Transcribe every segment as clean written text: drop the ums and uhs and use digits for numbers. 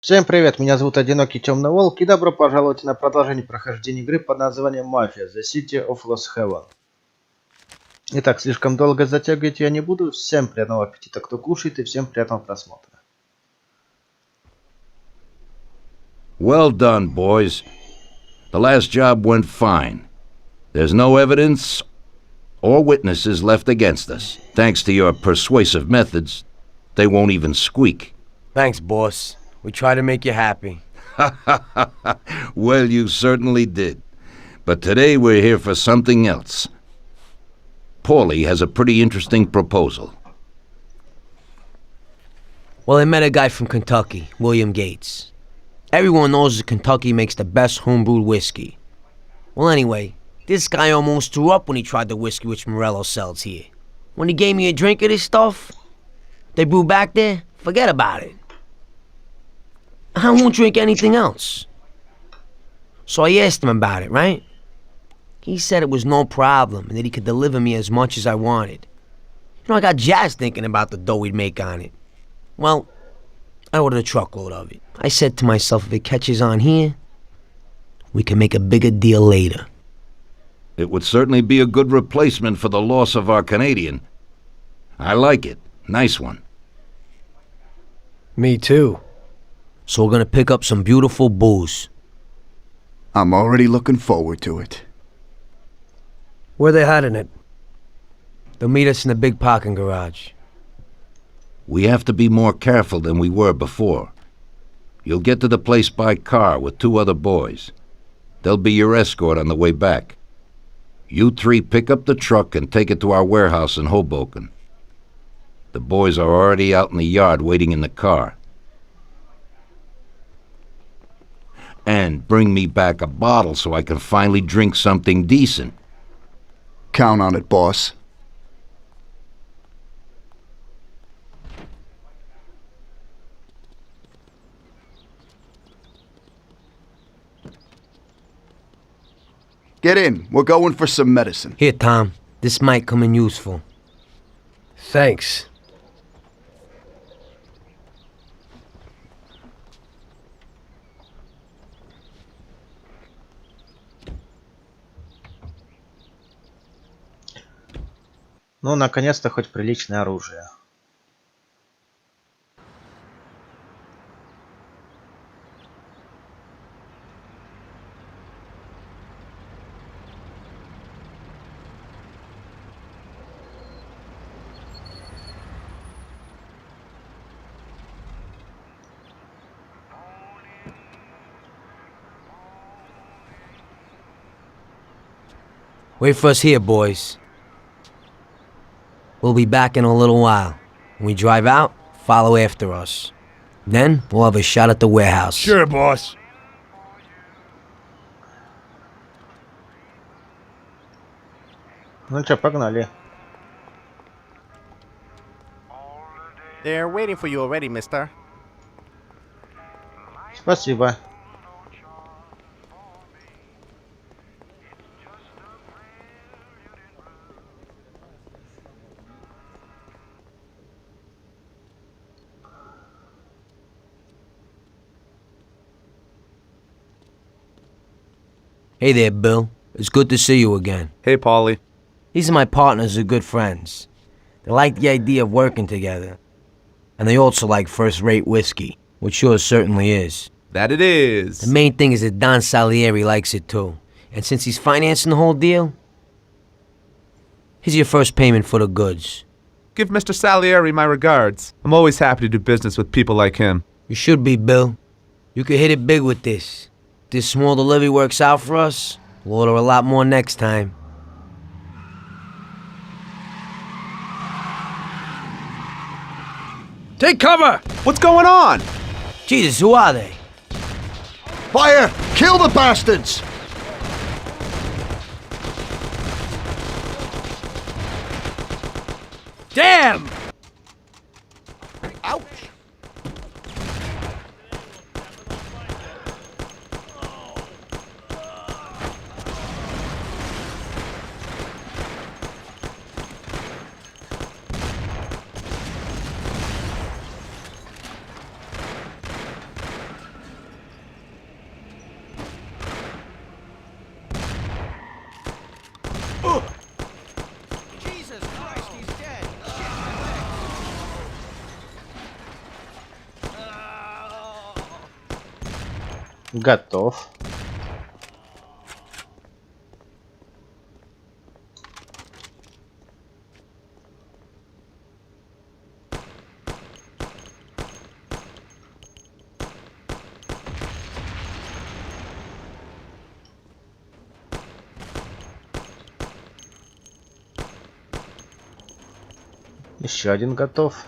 Всем привет, меня зовут Одинокий Темный Волк и добро пожаловать на продолжение прохождения игры под названием Mafia: The City of Lost Heaven. Итак, слишком долго затягивать я не буду. Всем приятного аппетита, кто кушает, и всем приятного просмотра. Well done, boys. The last job went fine. There's no evidence or witnesses left against us. Thanks to your persuasive methods, they won't even squeak. Thanks, boss. We try to make you happy. Well, you certainly did. But today we're here for something else. Paulie has a pretty interesting proposal. Well, I met a guy from Kentucky, William Gates. Everyone knows that Kentucky makes the best homebrewed whiskey. Well, anyway, this guy almost threw up when he tried the whiskey which Morello sells here. When he gave me a drink of this stuff they brew back there, forget about it. I won't drink anything else. So I asked him about it, right? He said it was no problem and that he could deliver me as much as I wanted. You know, I got jazzed thinking about the dough we'd make on it. Well, I ordered a truckload of it. I said to myself, if it catches on here, we can make a bigger deal later. It would certainly be a good replacement for the loss of our Canadian. I like it. Nice one. Me too. So we're gonna pick up some beautiful booze. I'm already looking forward to it. Where they hiding it? They'll meet us in the big parking garage. We have to be more careful than we were before. You'll get to the place by car with 2 other boys. They'll be your escort on the way back. You 3 pick up the truck and take it to our warehouse in Hoboken. The boys are already out in the yard waiting in the car. And bring me back a bottle so I can finally drink something decent. Count on it, boss. Get in. We're going for some medicine. Here, Tom. This might come in useful. Thanks. Ну, наконец-то хоть приличное оружие. Wait for us here, boys. We'll be back in a little while. When we drive out, follow after us. Then we'll have a shot at the warehouse. Sure, boss. Ну чё, погнали. They're waiting for you already, mister. Спасибо. Hey there, Bill. It's good to see you again. Hey, Paulie. These are my partners who are good friends. They like the idea of working together. And they also like first-rate whiskey, which yours certainly is. That it is. The main thing is that Don Salieri likes it too. And since he's financing the whole deal, here's your first payment for the goods. Give Mr. Salieri my regards. I'm always happy to do business with people like him. You should be, Bill. You could hit it big with this. If this small delivery works out for us, we'll order a lot more next time. Take cover! What's going on? Jesus, who are they? Fire! Kill the bastards! Damn! Ouch. Готов. Еще один готов.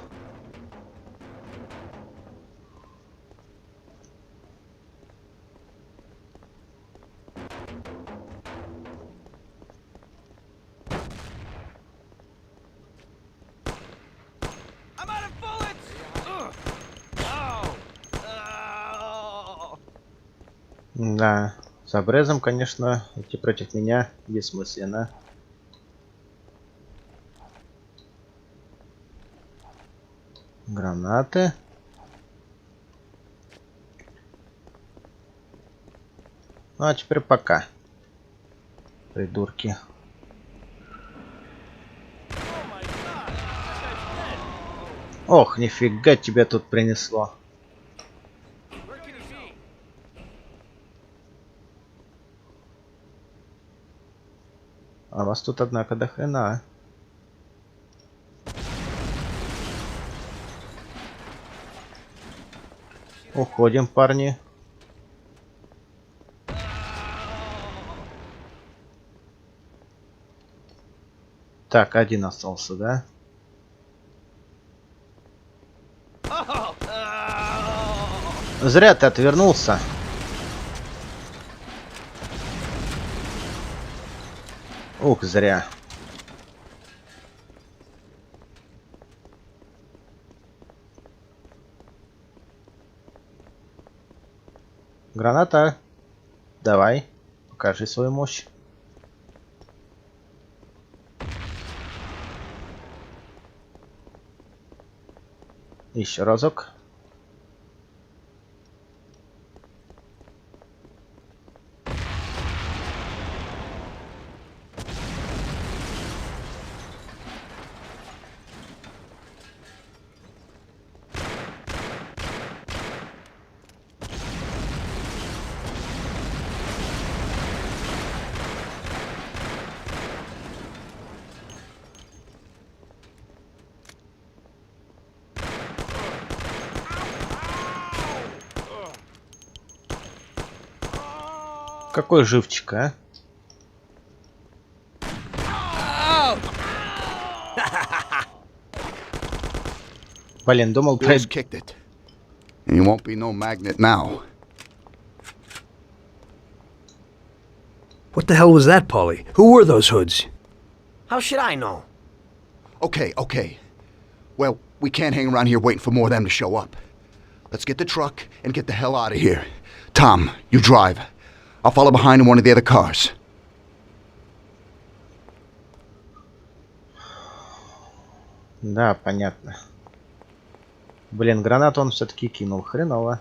Да, с обрезом, конечно, идти против меня бессмысленно. Гранаты. Ну а теперь пока. Придурки. Ох, нифига тебя тут принесло. А вас тут, однако, до хрена. Уходим, парни. Так, один остался, да? Зря ты отвернулся. Ух, зря. Граната. Давай, покажи свою мощь. Еще разок. Какой живчик, а? Блин, думал, Bill's kicked it. And he won't be no magnet now. What the hell was that, Polly? Who were those hoods? How should I know? Okay, okay. Well, we can't hang around here waiting for more of them to show up. Let's get the truck and get the hell out of here. Tom, you drive. I'll follow behind in one of the other cars. Да, понятно. Блин, гранату он все-таки кинул. Хреново.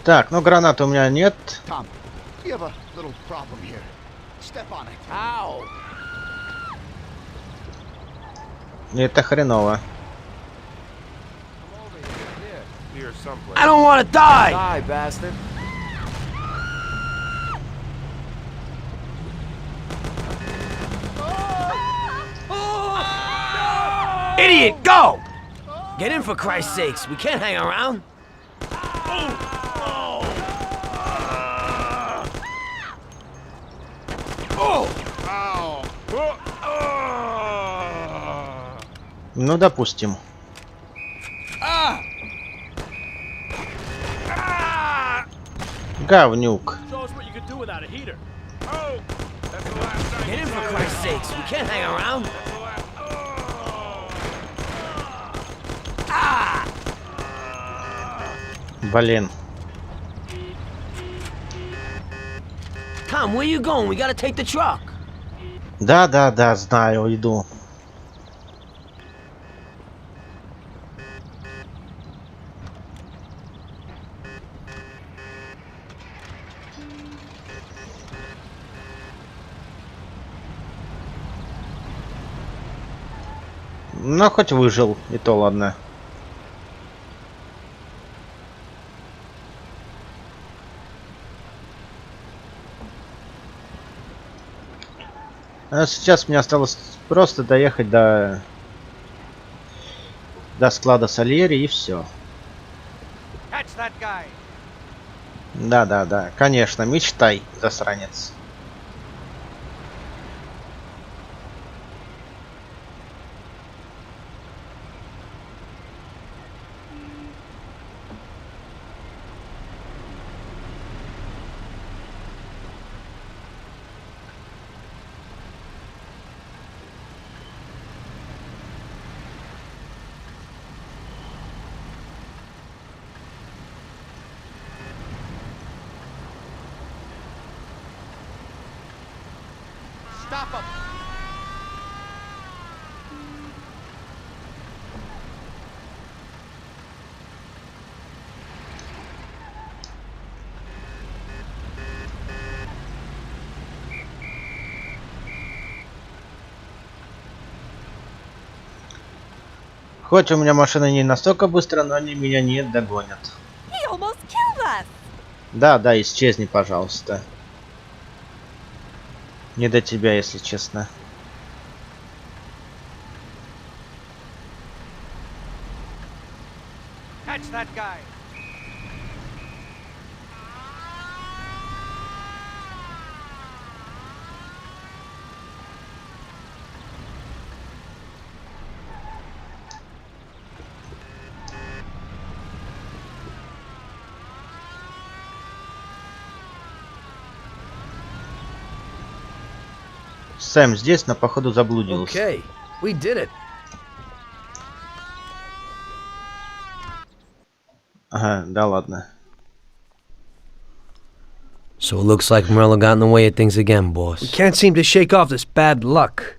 Так, ну гранат у меня нет. Tom, we have a little problem here. Step on it. Ow! Это хреново. I don't want to die! Die, bastard. Idiot, go! Get in for Christ's sakes. We can't hang around. Ну, допустим. Говнюк. Get in for Christ's sakes. We can't hang around. Блин. Tom, where you going? We gotta take the truck. Да, знаю, иду. Ну, хоть выжил, и то ладно. А сейчас мне осталось просто доехать до склада Сальери и все. Да, конечно, мечтай, засранец. Хоть у меня машина не настолько быстро, но они меня не догонят. He almost killed us. Да, исчезни, пожалуйста. Не до тебя, если честно. Сэм здесь, но походу заблудился. Okay, we did it. Ага, да ладно. So it looks like Morello got in the way of things again, boss. We can't seem to shake off this bad luck.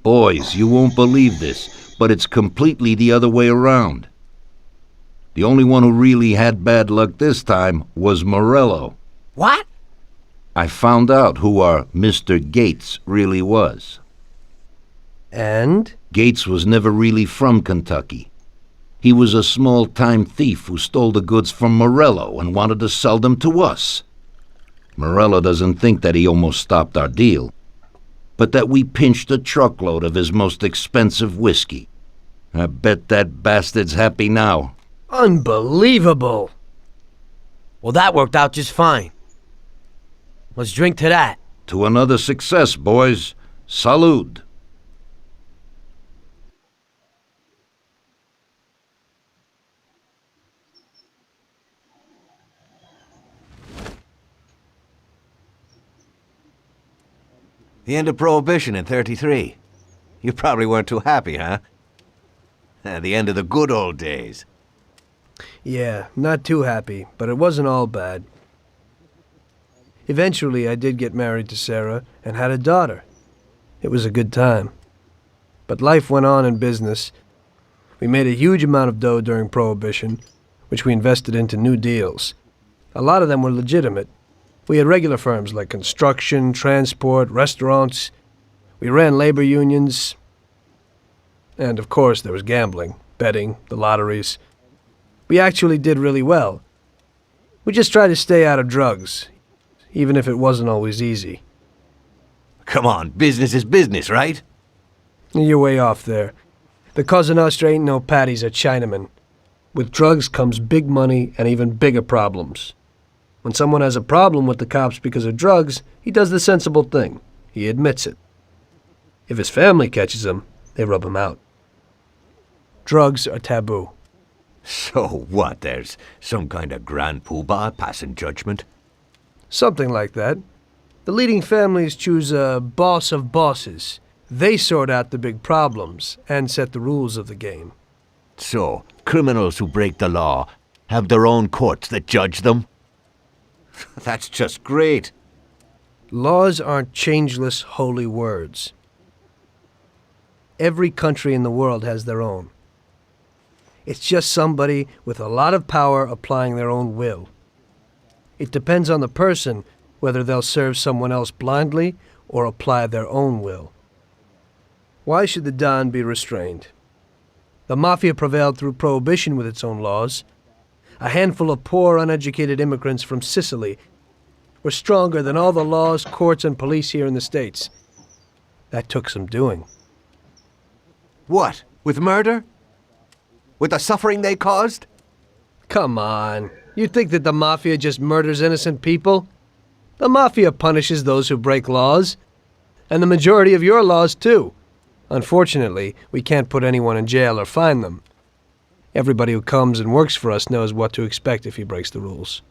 Boys, you won't believe this, but it's completely the other way around. The only one who really had bad luck this time was Morello. What? I found out who our Mr. Gates really was. And? Gates was never really from Kentucky. He was a small-time thief who stole the goods from Morello and wanted to sell them to us. Morello doesn't think that he almost stopped our deal, but that we pinched a truckload of his most expensive whiskey. I bet that bastard's happy now. Unbelievable! Well, that worked out just fine. Let's drink to that. To another success, boys. Salud. The end of Prohibition in 33. You probably weren't too happy, huh? The end of the good old days. Yeah, not too happy, but it wasn't all bad. Eventually, I did get married to Sarah and had a daughter. It was a good time. But life went on in business. We made a huge amount of dough during Prohibition, which we invested into new deals. A lot of them were legitimate. We had regular firms like construction, transport, restaurants. We ran labor unions. And of course, there was gambling, betting, the lotteries. We actually did really well. We just tried to stay out of drugs, even if it wasn't always easy. Come on, business is business, right? You're way off there. The Cosa Nostra ain't no patties or Chinamen. With drugs comes big money and even bigger problems. When someone has a problem with the cops because of drugs, he does the sensible thing. He admits it. If his family catches him, they rub him out. Drugs are taboo. So what, there's some kind of grand poobah passing judgment? Something like that. The leading families choose a boss of bosses. They sort out the big problems and set the rules of the game. So, criminals who break the law have their own courts that judge them? That's just great. Laws aren't changeless holy words. Every country in the world has their own. It's just somebody with a lot of power applying their own will. It depends on the person whether they'll serve someone else blindly or apply their own will. Why should the Don be restrained? The Mafia prevailed through Prohibition with its own laws. A handful of poor, uneducated immigrants from Sicily were stronger than all the laws, courts, and police here in the States. That took some doing. What, with murder? With the suffering they caused? Come on. You think that the Mafia just murders innocent people? The Mafia punishes those who break laws. And the majority of your laws, too. Unfortunately, we can't put anyone in jail or fine them. Everybody who comes and works for us knows what to expect if he breaks the rules.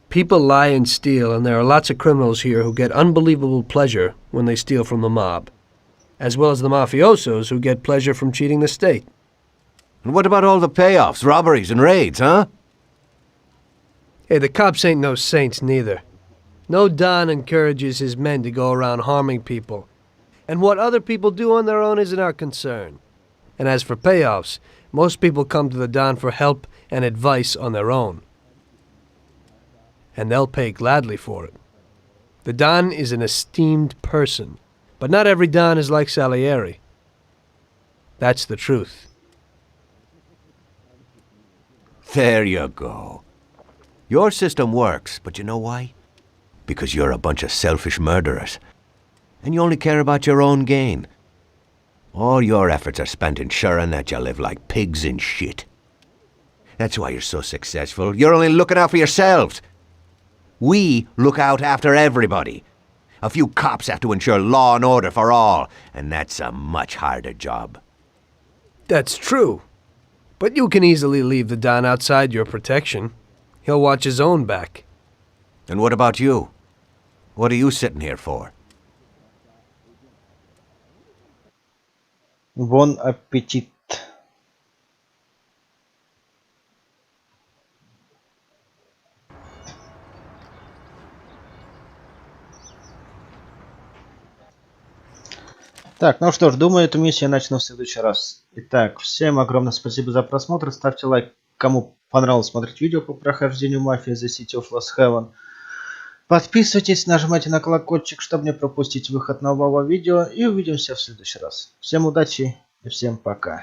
People lie and steal, and there are lots of criminals here who get unbelievable pleasure when they steal from the mob, as well as the mafiosos who get pleasure from cheating the state. And what about all the payoffs, robberies, and raids, huh? Hey, the cops ain't no saints neither. No Don encourages his men to go around harming people. And what other people do on their own isn't our concern. And as for payoffs, most people come to the Don for help and advice on their own. And they'll pay gladly for it. The Don is an esteemed person, but not every Don is like Salieri. That's the truth. There you go. Your system works, but you know why? Because you're a bunch of selfish murderers. And you only care about your own gain. All your efforts are spent ensuring that you live like pigs in shit. That's why you're so successful. You're only looking out for yourselves. We look out after everybody. A few cops have to ensure law and order for all, and that's a much harder job. That's true. But you can easily leave the Don outside your protection. He'll watch his own back. And what about you? What are you sitting here for? Bon аппетит. Так, ну что ж, думаю, эту миссию я начну в следующий раз. Итак, всем огромное спасибо за просмотр. Ставьте лайк, кому понравилось смотреть видео по прохождению Mafia The City of Lost Heaven. Подписывайтесь, нажимайте на колокольчик, чтобы не пропустить выход нового видео. И увидимся в следующий раз. Всем удачи и всем пока.